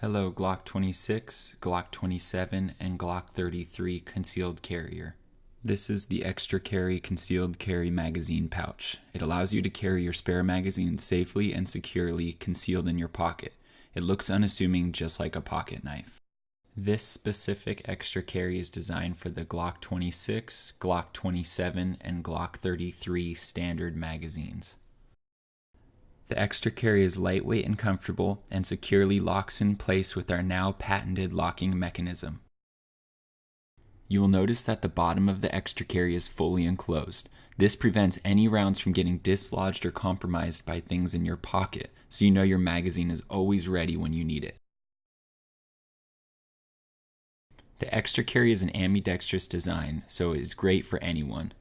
Hello Glock 26, Glock 27, and Glock 33 concealed carrier. This is the ExtraCarry concealed carry magazine pouch. It allows you to carry your spare magazine safely and securely concealed in your pocket. It looks unassuming, just like a pocket knife. This specific ExtraCarry is designed for the Glock 26, Glock 27, and Glock 33 standard magazines. The ExtraCarry is lightweight and comfortable and securely locks in place with our now patented locking mechanism. You will notice that the bottom of the ExtraCarry is fully enclosed. This prevents any rounds from getting dislodged or compromised by things in your pocket, so you know your magazine is always ready when you need it. The ExtraCarry is an ambidextrous design, so it is great for anyone.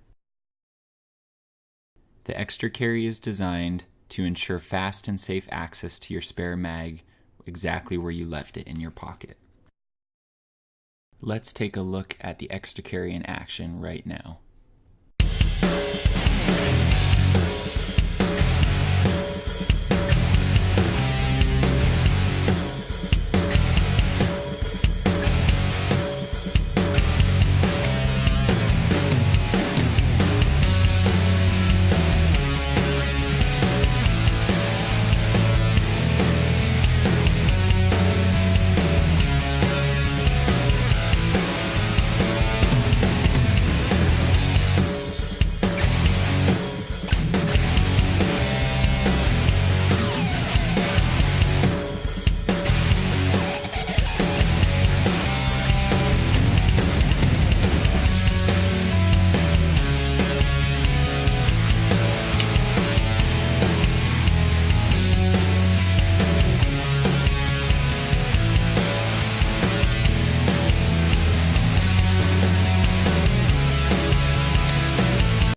The ExtraCarry is designed to ensure fast and safe access to your spare mag exactly where you left it in your pocket. Let's take a look at the ExtraCarry in action right now.